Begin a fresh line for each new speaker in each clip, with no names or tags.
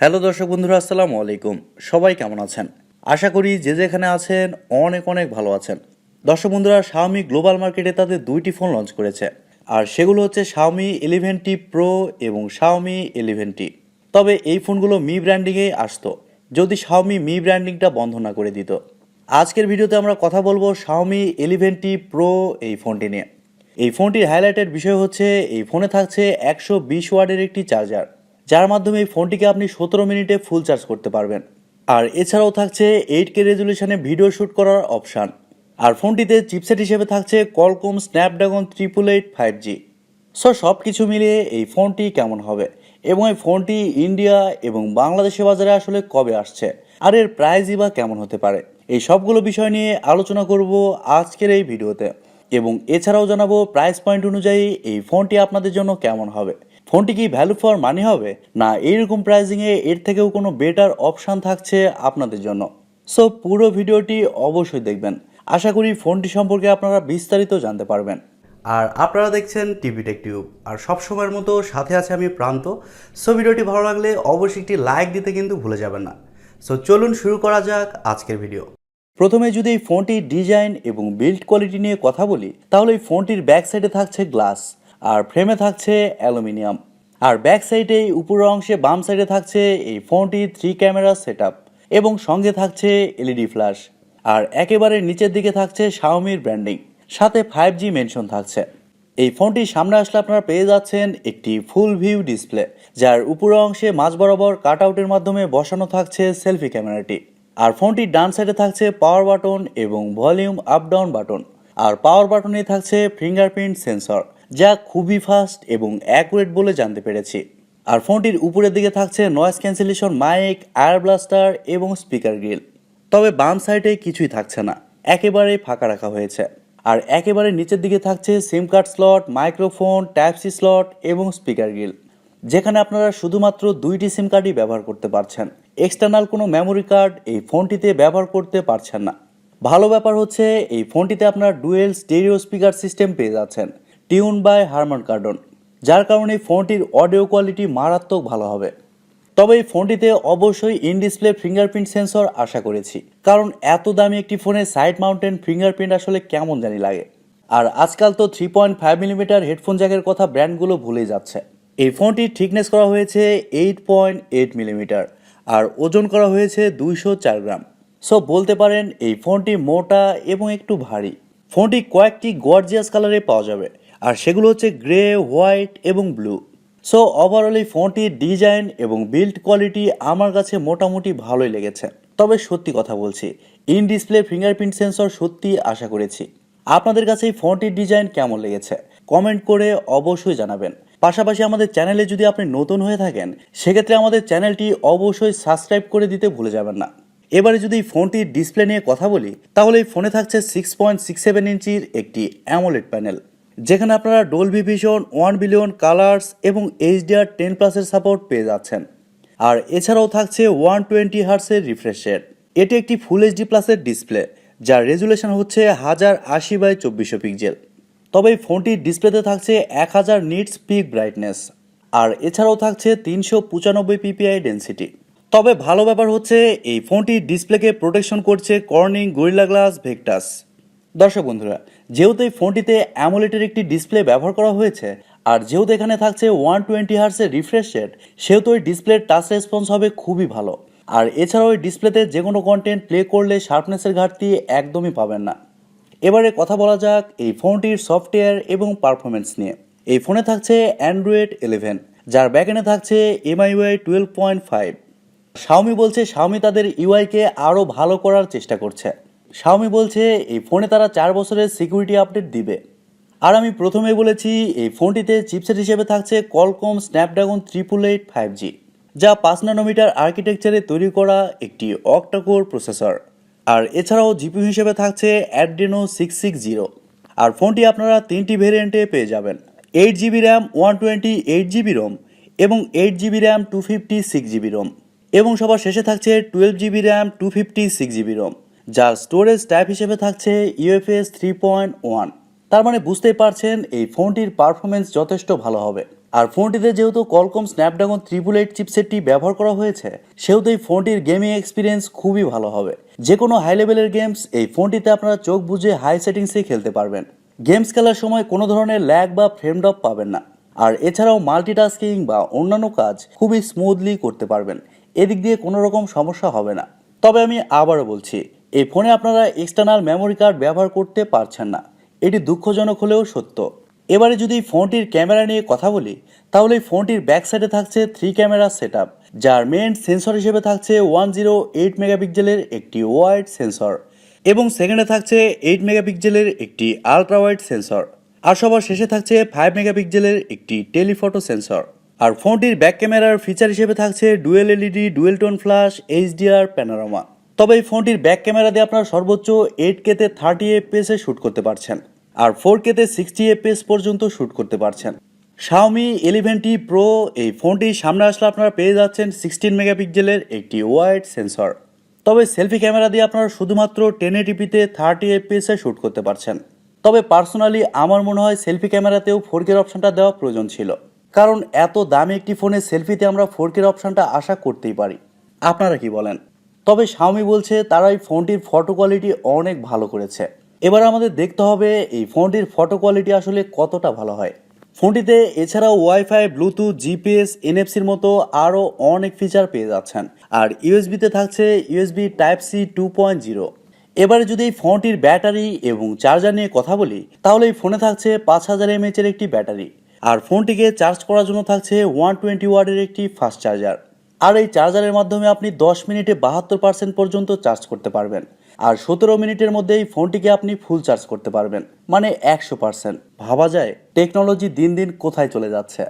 Hello দর্শক বন্ধুরা, আসসালামু আলাইকুম। সবাই কেমন আছেন? আশা করি যে যেখানে আছেন অনেক অনেক ভালো আছেন। দর্শক বন্ধুরা, Xiaomi গ্লোবাল মার্কেটে তাদের দুইটি ফোন লঞ্চ করেছে, আর সেগুলো হচ্ছে Xiaomi 11T Pro এবং Xiaomi 11T। তবে এই ফোনগুলো মি ব্র্যান্ডিংয়েই আসতো যদি Xiaomi মি ব্র্যান্ডিংটা বন্ধ না করে দিত। আজকের ভিডিওতে আমরা কথা বলবো Xiaomi 11T Pro এই ফোনটি নিয়ে। এই ফোনটির হাইলাইটেড বিষয় হচ্ছে এই ফোনে থাকছে 120 ওয়াটের একটি চার্জার, যার মাধ্যমে এই ফোনটিকে আপনি 17 মিনিটে ফুল চার্জ করতে পারবেন। আর এছাড়াও থাকছে 8K রেজুলেশনে ভিডিও শ্যুট করার অপশান। আর ফোনটিতে চিপসেট হিসেবে থাকছে Qualcomm Snapdragon 888 5G। সব কিছু মিলিয়ে এই ফোনটি কেমন হবে এবং এই ফোনটি ইন্ডিয়া এবং বাংলাদেশের বাজারে আসলে কবে আসছে, আর এর প্রাইসই বা কেমন হতে পারে, এই সবগুলো বিষয় নিয়ে আলোচনা করব আজকের এই ভিডিওতে। এবং এছাড়াও জানাবো প্রাইস পয়েন্ট অনুযায়ী এই ফোনটি আপনাদের জন্য কেমন হবে। ফোনটি কি ভ্যালু ফর মানি হবে, না এইরকম প্রাইসিংয়ে এর থেকেও কোনো বেটার অপশান থাকছে আপনাদের জন্য। পুরো ভিডিওটি অবশ্যই দেখবেন। আশা করি ফোনটি সম্পর্কে আপনারা বিস্তারিত জানতে পারবেন। আর আপনারা দেখছেন টিভি টেক টিউব, আর সবসময়ের মতো সাথে আছে আমি প্রান্ত। ভিডিওটি ভালো লাগলে অবশ্যই একটি লাইক দিতে কিন্তু ভুলে যাবেন না। চলুন শুরু করা যাক আজকের ভিডিও। প্রথমে যদি এই ফোনটির ডিজাইন এবং বিল্ড কোয়ালিটি নিয়ে কথা বলি, তাহলে এই ফোনটির ব্যাক সাইডে থাকছে গ্লাস, আর ফ্রেমে থাকছে অ্যালুমিনিয়াম। আর ব্যাক সাইডে উপরের অংশে বাম সাইডে থাকছে এই ফোনটির 3 ক্যামেরা সেটআপ এবং সঙ্গে থাকছে এলইডি ফ্ল্যাশ। আর একেবারে নিচের দিকে থাকছে Xiaomiর ব্র্যান্ডিং, সাথে 5G মেনশন থাকছে। এই ফোনটির সামনে আসলে আপনারা পেয়ে যাচ্ছেন একটি ফুল ভিউ ডিসপ্লে, যার উপরের অংশে মাঝ বরাবর কাট আউটের মাধ্যমে বসানো থাকছে সেলফি ক্যামেরাটি। আর ফোনটির ডান সাইডে থাকছে পাওয়ার বাটন এবং ভলিউম আপ ডাউন বাটন। আর পাওয়ার বাটনে থাকছে ফিঙ্গারপ্রিন্ট সেন্সর, যা খুবই ফাস্ট এবং অ্যাকুরেট বলে জানতে পেরেছি। আর ফোনটির উপরের দিকে থাকছে noise cancellation mic, air blaster এবং স্পিকার গ্রিল। তবে বাম সাইডে কিছুই থাকছে না, একেবারেই ফাঁকা রাখা হয়েছে। আর একেবারে নিচের দিকে থাকছে SIM card slot, microphone, type C slot এবং স্পিকার গ্রিল, যেখানে আপনারা শুধুমাত্র 2টি সিম কার্ডই ব্যবহার করতে পারছেন। এক্সটার্নাল কোনো মেমোরি কার্ড এই ফোনটিতে ব্যবহার করতে পারছেন না। ভালো ব্যাপার হচ্ছে এই ফোনটিতে আপনার ডুয়েল স্টেরিও স্পিকার সিস্টেম পেয়ে যাচ্ছেন, টিউন বাই হারমান কার্ডন, যার কারণে ফোনটির অডিও কোয়ালিটি মারাত্মক ভালো হবে। তবে এই ফোনটিতে অবশ্যই ইন ডিসপ্লে ফিঙ্গারপ্রিন্ট সেন্সর আশা করেছি, কারণ এত দামি একটি ফোনে সাইড মাউন্টেন ফিঙ্গারপ্রিন্ট আসলে কেমন জানি লাগে। আর আজকাল তো 3.5 মিলিমিটার হেডফোন জ্যাকের কথা ব্র্যান্ডগুলো ভুলে যাচ্ছে। এই ফোনটির থিকনেস করা হয়েছে 8.8 মিলিমিটার, আর ওজন করা হয়েছে 204 গ্রাম। বলতে পারেন এই ফোনটি মোটা এবং একটু ভারী। ফোনটি কয়েকটি গর্জিয়াস কালারে পাওয়া যাবে, আর সেগুলো হচ্ছে গ্রে, হোয়াইট এবং ব্লু। ওভারঅল এই ফোনটির ডিজাইন এবং বিল্ড কোয়ালিটি আমার কাছে মোটামুটি ভালোই লেগেছে। তবে সত্যি কথা বলছি, ইন ডিসপ্লে ফিঙ্গারপ্রিন্ট সেন্সর সত্যি আশা করেছি। আপনাদের কাছে এই ফোনটির ডিজাইন কেমন লেগেছে কমেন্ট করে অবশ্যই জানাবেন। পাশাপাশি আমাদের চ্যানেলে যদি আপনি নতুন হয়ে থাকেন, সেক্ষেত্রে আমাদের চ্যানেলটি অবশ্যই সাবস্ক্রাইব করে দিতে ভুলে যাবেন না। এবারে যদি ফোনটির ডিসপ্লে নিয়ে কথা বলি, তাহলে এই ফোনে থাকছে 6.67 ইঞ্চির একটি AMOLED প্যানেল, যেখানে আপনারা ডলবি ভিশন, 1 বিলিয়ন কালার্স এবং HDR10+-এর সাপোর্ট পেয়ে যাচ্ছেন। আর এছাড়াও থাকছে 120 হার্টসের রিফ্রেশ রেট। এটি একটি ফুল HD+-এর ডিসপ্লে, যার রেজুলেশন হচ্ছে 1080x2400 পিক্সেল। তবে এই ফোনটির ডিসপ্লেতে থাকছে 1000 নিটস পিক ব্রাইটনেস, আর এছাড়াও থাকছে 395 PPI ডেনসিটি। তবে ভালো ব্যাপার হচ্ছে এই ফোনটির ডিসপ্লেকে প্রোটেকশন করছে কর্নিং গরিলা গ্লাস ভেক্টাস। দর্শক বন্ধুরা, যেহেতু এই ফোনটিতে অ্যামোলেডের একটি ডিসপ্লে ব্যবহার করা হয়েছে, আর যেহেতু এখানে থাকছে 120 হার্টসের রিফ্রেশ রেট, সেহেতু এই ডিসপ্লের টাচ রেসপন্স হবে খুবই ভালো। আর এছাড়াও এই ডিসপ্লেতে যে কোনো কন্টেন্ট প্লে করলে শার্পনেসের ঘাটতি একদমই পাবেন না। এবারে কথা বলা যাক এই ফোনটির সফটওয়্যার এবং পারফরমেন্স নিয়ে। এই ফোনে থাকছে অ্যান্ড্রয়েড 11, যার ব্যাকএন্ডে থাকছে MIUI 12.5। Xiaomi বলছে Xiaomi তাদের ইউআইকে আরও ভালো করার চেষ্টা করছে। Xiaomi বলছে এই ফোনে তারা 4 বছরের সিকিউরিটি আপডেট দিবে। আর আমি প্রথমে বলেছি এই ফোনটিতে চিপসেট হিসেবে থাকছে Qualcomm Snapdragon 888 5G, যা 5 ন্যানোমিটার আর্কিটেকচারে তৈরি করা একটি Octa-core প্রসেসর। আর এছাড়াও জিপিইউ হিসেবে থাকছে Adreno 660। আর ফোনটি আপনারা 3টি ভেরিয়েন্টে পেয়ে যাবেন, 8GB র্যাম, 128GB রোম এবং 8GB র্যাম, 256GB রোম। এবং সবার শেষে থাকছে 12GB র্যাম, 256GB রোম, যার স্টোরেজ টাইপ হিসেবে থাকছে UFS 3.1। তার মানে বুঝতেই পারছেন এই ফোনটির পারফরমেন্স যথেষ্ট ভালো হবে। আর ফোনটিতে যেহেতু Qualcomm Snapdragon 888 চিপসেটটি ব্যবহার করা হয়েছে, সেহেতু এই ফোনটির গেমিং এক্সপিরিয়েন্স খুবই ভালো হবে। যে কোনো হাই লেভেলের গেমস এই ফোনটিতে আপনারা চোখ বুজে হাই সেটিংসে খেলতে পারবেন। গেমস খেলার সময় কোনো ধরনের ল্যাগ বা ফ্রেম ড্রপ পাবেন না। আর এছাড়াও মাল্টিটাস্কিং বা অন্যান্য কাজ খুবই স্মুথলি করতে পারবেন। এদিক দিয়ে কোনো রকম সমস্যা হবে না। তবে আমি আবারও বলছি, এই ফোনে আপনারা এক্সটার্নাল মেমোরি কার্ড ব্যবহার করতে পারছেন না। এটি দুঃখজনক হলেও সত্য। এবারে যদি ফোনটির ক্যামেরা নিয়ে কথা বলি, তাহলে এই ফোনটির ব্যাক সাইডে থাকছে 3 ক্যামেরা সেটআপ, যার মেইন সেন্সর হিসেবে থাকছে 108 মেগাপিক্সেলের একটি ওয়াইড সেন্সর এবং সেকেন্ডে থাকছে 8 মেগাপিক্সেলের একটি আলট্রা ওয়াইড সেন্সর। আর সবার শেষে থাকছে 5 মেগাপিক্সেলের একটি টেলিফটো সেন্সর। আর ফোনটির ব্যাক ক্যামেরার ফিচার হিসেবে থাকছে dual LED, dual tone flash, HDR, panorama. তবে এই ফোনটির ব্যাক ক্যামেরা দিয়ে আপনারা সর্বোচ্চ 8K তে 30 FPS এ শ্যুট করতে পারছেন, আর 4K তে 60 FPS পর্যন্ত শ্যুট করতে পারছেন। Xiaomi 11T Pro এই ফোনটির সামনে আসলে আপনারা পেয়ে যাচ্ছেন 16 মেগাপিক্সেলের একটি ওয়াইড সেন্সর। তবে সেলফি ক্যামেরা দিয়ে আপনারা শুধুমাত্র 1080p-তে 30 FPS এ শ্যুট করতে পারছেন। তবে পার্সোনালি আমার মনে হয় সেলফি ক্যামেরাতেও 4K অপশনটা দেওয়া প্রয়োজন ছিল, কারণ এত দামি একটি ফোনে সেলফিতে আমরা 4K অপশনটা আশা করতেই পারি। আপনারা কি বলেন? তবে Xiaomi বলছে তারা এই ফোনটির ফটো কোয়ালিটি অনেক ভালো করেছে। এবার আমাদের দেখতে হবে এই ফোনটির ফটো কোয়ালিটি আসলে কতটা ভালো হয়। ফোনটিতে এছাড়াও ওয়াইফাই, ব্লুটুথ, জিপিএস, এনএফসির মতো আরও অনেক ফিচার পেয়ে যাচ্ছেন। আর ইউএসবিতে থাকছে ইউএসবি টাইপ সি 2.0। এবারে যদি এই ফোনটির ব্যাটারি এবং চার্জার নিয়ে কথা বলি, তাহলে এই ফোনে থাকছে 5000 mAh এর একটি ব্যাটারি। আর ফোনটিকে চার্জ করার জন্য থাকছে 120 ওয়াটের একটি ফাস্ট চার্জার। আর এই চার্জারের মাধ্যমে আপনি 10 মিনিটে 72% পর্যন্ত চার্জ করতে পারবেন। আর 17 মিনিটের মধ্যে এই ফোনটিকে আপনি ফুল চার্জ করতে পারবেন, মানে 100%। ভাবা যায় টেকনোলজি দিন দিন কোথায় চলে যাচ্ছে।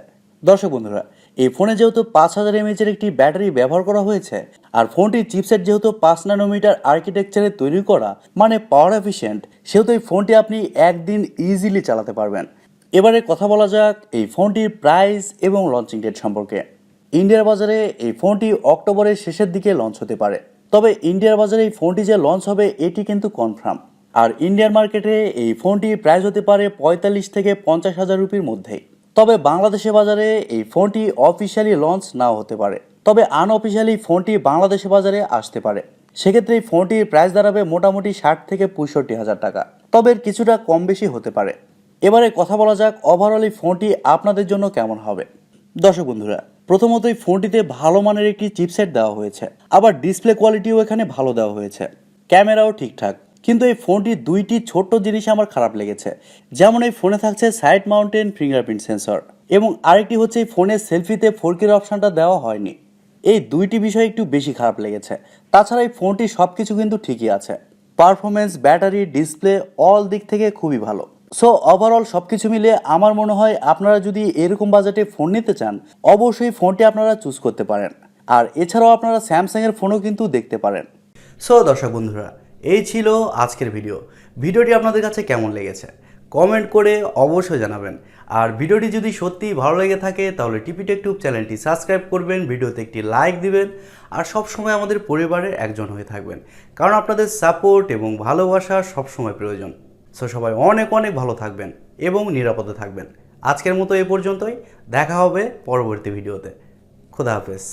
দর্শক বন্ধুরা, এই ফোনে যেহেতু 5000 mAh এর একটি ব্যাটারি ব্যবহার করা হয়েছে, আর ফোনটির চিপসেট যেহেতু 5 ন্যানোমিটার আর্কিটেকচারে তৈরি করা, মানে পাওয়ার এফিশিয়েন্ট, সেহেতু এই ফোনটি আপনি একদিন ইজিলি চালাতে পারবেন। এবারে কথা বলা যাক এই ফোনটির প্রাইস এবং লঞ্চিং ডেট সম্পর্কে। ইন্ডিয়ার বাজারে এই ফোনটি অক্টোবরের শেষের দিকে লঞ্চ হতে পারে। তবে ইন্ডিয়ার বাজারে এই ফোনটি যে লঞ্চ হবে এটি কিন্তু কনফার্ম। আর ইন্ডিয়ান মার্কেটে এই ফোনটির প্রাইস হতে পারে 45 থেকে 50,000 রুপির মধ্যেই। তবে বাংলাদেশের বাজারে এই ফোনটি অফিসিয়ালি লঞ্চ নাও হতে পারে, তবে আনঅফিসিয়ালি ফোনটি বাংলাদেশের বাজারে আসতে পারে। সেক্ষেত্রে এই ফোনটির প্রাইস দাঁড়াবে মোটামুটি 60 থেকে 65,000 টাকা, তবে এর কিছুটা কম বেশি হতে পারে। এবারে কথা বলা যাক ওভারঅল এই ফোনটি আপনাদের জন্য কেমন হবে। দর্শক বন্ধুরা, প্রথমত এই ফোনটিতে ভালো মানের একটি চিপসেট দেওয়া হয়েছে, আবার ডিসপ্লে কোয়ালিটিও এখানে ভালো দেওয়া হয়েছে, ক্যামেরাও ঠিকঠাক। কিন্তু এই ফোনটির দুইটি ছোট্ট জিনিস আমার খারাপ লেগেছে। যেমন এই ফোনে থাকছে সাইড মাউন্টেন ফিঙ্গারপ্রিন্ট সেন্সর, এবং আরেকটি হচ্ছে এই ফোনের সেলফিতে 4K অপশনটা দেওয়া হয়নি। এই দুইটি বিষয় একটু বেশি খারাপ লেগেছে। তাছাড়া এই ফোনটি সব কিছু কিন্তু ঠিকই আছে, পারফরমেন্স, ব্যাটারি, ডিসপ্লে অল দিক থেকে খুবই ভালো। সো ওভারঅল সব কিছু মিলে আমার মনে হয় আপনারা যদি এরকম বাজেটে ফোন নিতে চান, অবশ্যই ফোনটি আপনারা চুজ করতে পারেন। আর এছাড়াও আপনারা স্যামসাংয়ের ফোনও কিন্তু দেখতে পারেন। সো দর্শক বন্ধুরা, এই ছিল আজকের ভিডিওটি আপনাদের কাছে কেমন লেগেছে কমেন্ট করে অবশ্যই জানাবেন। আর ভিডিওটি যদি সত্যিই ভালো লেগে থাকে তাহলে টিপিটেক টিউব চ্যানেলটি সাবস্ক্রাইব করবেন, ভিডিওতে একটি লাইক দিবেন, আর সবসময় আমাদের পরিবারের একজন হয়ে থাকবেন, কারণ আপনাদের সাপোর্ট এবং ভালোবাসা সবসময় প্রয়োজন। সো সবাই অনেক অনেক ভালো থাকবেন এবং নিরাপদে থাকবেন। আজকের মতো এ পর্যন্তই, দেখা হবে পরবর্তী ভিডিওতে। খোদা হাফেজ।